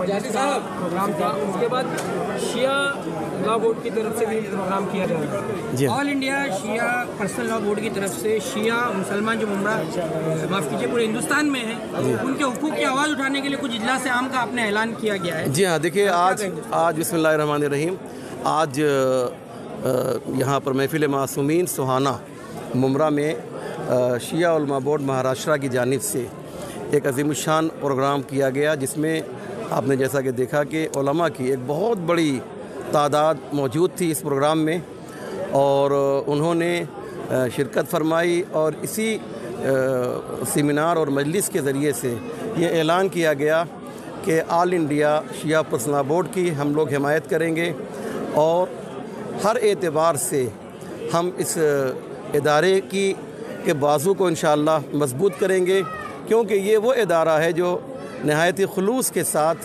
मजलिस का प्रोग्राम था, उसके बाद शिया लॉ बोर्ड की तरफ से भी प्रोग्राम किया जा रहा है। ऑल इंडिया शिया पर्सनल लॉ बोर्ड की तरफ से शिया मुसलमान जो मुमरा माफ़ कीजिए पूरे हिंदुस्तान में है, उनके हुकूक की आवाज़ उठाने के लिए कुछ इजलास आम का आपने ऐलान किया गया है। जी हाँ, देखिए आज बिस्मिल्लाहिर्रहमानिर्रहीम आज यहाँ पर महफिल मासूमीन सुहाना मुमरा में शिया उलमा बोर्ड महाराष्ट्र की जानिब से एक अज़ीमुश्शान प्रोग्राम किया गया, जिसमें आपने जैसा कि देखा कि उलमा की एक बहुत बड़ी तादाद मौजूद थी इस प्रोग्राम में और उन्होंने शिरकत फरमाई और इसी सेमिनार और मजलिस के ज़रिए से ये ऐलान किया गया कि ऑल इंडिया शिया पर्सनल बोर्ड की हम लोग हिमायत करेंगे और हर एतबार से हम इस इदारे के बाजू को इंशाअल्लाह मजबूत करेंगे, क्योंकि ये वो इदारा है जो नहायत खुलूस के साथ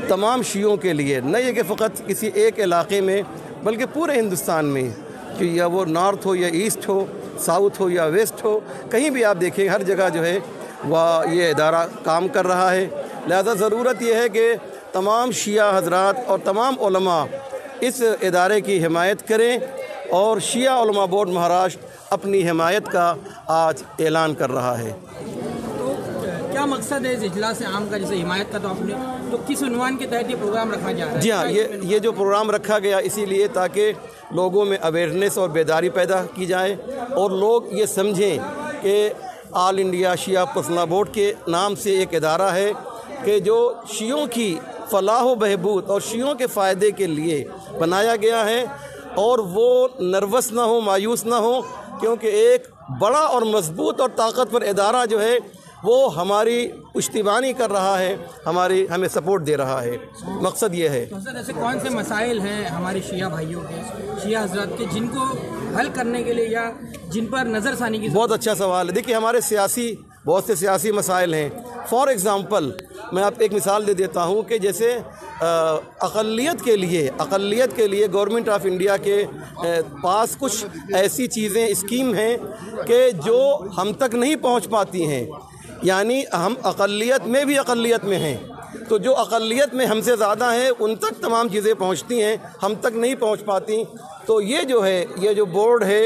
तमाम शियों के लिए, न ये कि फ़कत किसी एक इलाक़े में बल्कि पूरे हिंदुस्तान में, कि या वो नॉर्थ हो या ईस्ट हो, साउथ हो या वेस्ट हो, कहीं भी आप देखें हर जगह जो है वह ये इदारा काम कर रहा है। लिहाजा ज़रूरत यह है कि तमाम शिया हज़रात और तमाम उलमा इस इदारे की हिमायत करें और शिया उलमा बोर्ड महाराष्ट्र अपनी हिमायत का आज ऐलान कर रहा है। तो क्या मकसद है इस इजलास आम का, जैसे हिमायत का तो आपने, तो किस उन्वान के तहत ये प्रोग्राम रखा जा रहा है? जी हाँ, ये जो प्रोग्राम रखा गया इसीलिए ताकि लोगों में अवेयरनेस और बेदारी पैदा की जाए और लोग ये समझें कि ऑल इंडिया शिया पर्सनल बोर्ड के नाम से एक इदारा है कि जो शियों की फ़लाह व बहबूद और शियों के फ़ायदे के लिए बनाया गया है और वो नर्वस ना हो, मायूस ना हो, क्योंकि एक बड़ा और मजबूत और ताकतवर इदारा जो है वो हमारी पुश्तिबानी कर रहा है, हमें सपोर्ट दे रहा है। मकसद ये है। तो सर ऐसे कौन से मसाइल हैं हमारे शिया भाइयों के, शिया हज़रात के, जिनको हल करने के लिए या जिन पर नज़रसानी की? बहुत अच्छा सवाल है। देखिए हमारे बहुत से सियासी मसाइल हैं। फॉर एग्ज़ाम्पल मैं आप एक मिसाल दे देता हूँ कि जैसे अक़लियत के लिए गवर्नमेंट ऑफ इंडिया के पास कुछ ऐसी चीज़ें स्कीम हैं कि जो हम तक नहीं पहुँच पाती हैं, यानी हम अक़लियत में भी अक़लियत में हैं, तो जो अक़लियत में हमसे ज़्यादा हैं उन तक तमाम चीज़ें पहुँचती हैं, हम तक नहीं पहुँच पाती। तो ये जो बोर्ड है,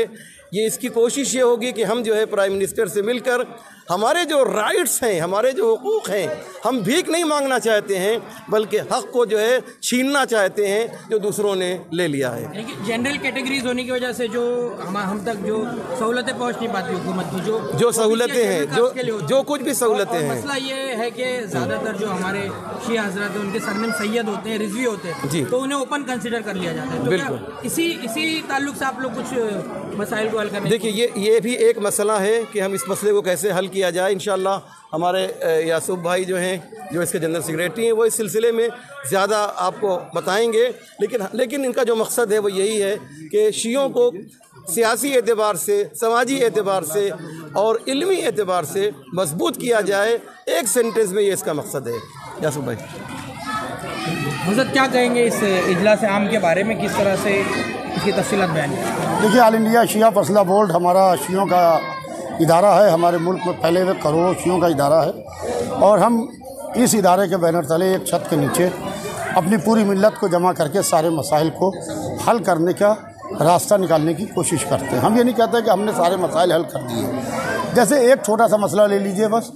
ये इसकी कोशिश ये होगी कि हम जो है प्राइम मिनिस्टर से मिलकर हमारे जो राइट्स हैं, हमारे जो हुकूक हैं, हम भीख नहीं मांगना चाहते हैं बल्कि हक़ को जो है छीनना चाहते हैं जो दूसरों ने ले लिया है। जनरल कैटेगरीज होने की वजह से जो हम तक जो सहूलतें पहुंच नहीं पाती हुकूमत की, जो सहूलतें हैं, जो कुछ भी सहूलतें हैं, मसला ये है कि ज़्यादातर जो हमारे शिया हज़रात हैं उनके सरनेम सैयद होते हैं, रिजवी होते हैं, तो उन्हें ओपन कंसिडर कर लिया जाता है। तो बिल्कुल इसी ताल्लुक से आप लोग कुछ मसाइल को हल करने? देखिए ये भी एक मसला है कि हम इस मसले को कैसे हल किया जाए। इंशाअल्लाह हमारे यासूफ भाई जो हैं, जो इसके जनरल सेक्रेटरी हैं, वो इस सिलसिले में ज़्यादा आपको बताएंगे। लेकिन इनका जो मकसद है वो यही है कि शियों को सियासी एतबार से, समाजी एतबार से और इल्मी एतबार से मजबूत किया जाए। एक सेंटेंस में ये इसका मकसद है। यासूफ भाई हज़रत क्या कहेंगे इस इजलास आम के बारे में, किस तरह से इसकी तफसीलात बयान? देखिए ऑल इंडिया शिया पर्सनल बोर्ड हमारा शियों का इदारा है, हमारे मुल्क में फैले हुए करोड़ों शियों का इदारा है और हम इस इदारे के बैनर तले एक छत के नीचे अपनी पूरी मिल्लत को जमा करके सारे मसाइल को हल करने का रास्ता निकालने की कोशिश करते हैं। हम ये नहीं कहते कि हमने सारे मसाइल हल कर दिए। जैसे एक छोटा सा मसला ले लीजिए बस,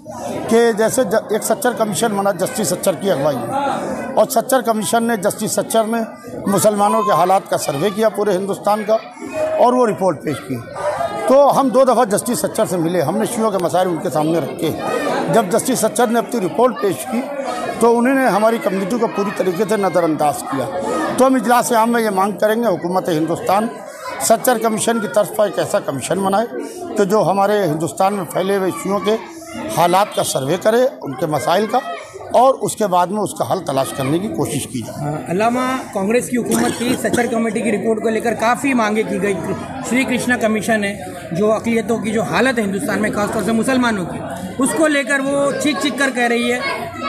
कि जैसे एक सच्चर कमीशन बना जस्टिस सच्चर की अगुवाई में, और सच्चर कमीशन ने जस्टिस सच्चर में मुसलमानों के हालात का सर्वे किया पूरे हिंदुस्तान का और वो रिपोर्ट पेश की। तो हम 2 दफ़ा जस्टिस सच्चर से मिले, हमने शियों के मसाइल उनके सामने रखे। जब जस्टिस सच्चर ने अपनी रिपोर्ट पेश की तो उन्होंने हमारी कम्युनिटी को पूरी तरीके से नज़रअंदाज किया। तो हम इजलास आम में ये मांग करेंगे हुकूमत हिंदुस्तान सच्चर कमीशन की तरफ पर एक ऐसा कमीशन बनाए कि जो हमारे हिंदुस्तान में फैले हुए शियों के हालात का सर्वे करे, उनके मसाइल का, और उसके बाद में उसका हल तलाश करने की कोशिश की जाए। अल्लामा कांग्रेस की हुकूमत की सच्चर कमेटी की रिपोर्ट को लेकर काफ़ी मांगे की गई। श्री कृष्णा कमीशन है जो अक़लियतों की जो हालत है हिंदुस्तान में, खासतौर से मुसलमानों की, उसको लेकर वो चीख कर कह रही है,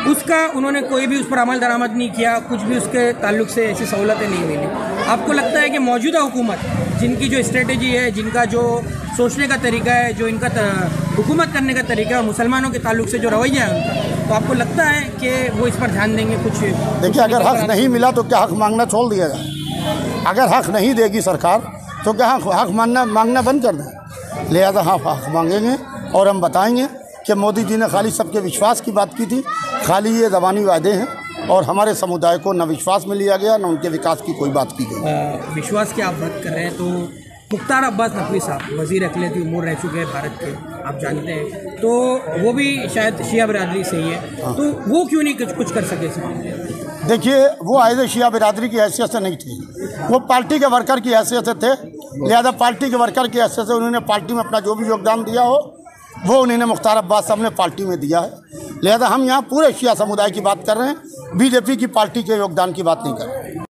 उसका उन्होंने कोई भी उस पर अमल दरामद नहीं किया, कुछ भी उसके ताल्लुक से ऐसी सहूलतें नहीं मिली। आपको लगता है कि मौजूदा हुकूमत, जिनकी जो स्ट्रेटेजी है, जिनका जो सोचने का तरीका है, जो इनका हुकूमत करने का तरीका है, मुसलमानों के ताल्लुक से जो रवैया है उनका, तो आपको लगता है कि वो इस पर ध्यान देंगे कुछ? देखिए, अगर हक नहीं मिला तो क्या हक मांगना छोड़ दिया जाए? अगर हक नहीं देगी सरकार तो क्या हक मांगना बंद कर दें? लिहाजा हाँ, हक मांगेंगे और हम बताएंगे कि मोदी जी ने खाली सबके विश्वास की बात की थी, खाली ये ज़बानी वादे हैं और हमारे समुदाय को न विश्वास में लिया गया न उनके विकास की कोई बात की गई। विश्वास की आप बात कर रहे हैं तो मुख्तार अब्बास नकवी साहब वज़ीर अक़लियती उमूर रह चुके हैं भारत के, आप जानते हैं, तो वो भी शायद शिया बिरादरी से ही है। हाँ। तो वो क्यों नहीं कुछ कर सके सर? देखिए, वो एज ए शिया बिरादरी की हैसियत से नहीं थे, वो पार्टी के वर्कर की हैसियत से थे। लिहाजा पार्टी के वर्कर की हैसियत से उन्होंने पार्टी में अपना जो भी योगदान दिया हो वो उन्होंने मुख्तार अब्बास साहब ने पार्टी में दिया है। लिहाजा हम यहाँ पूरे शिया समुदाय की बात कर रहे हैं, बीजेपी की पार्टी के योगदान की बात नहीं कर रहे हैं।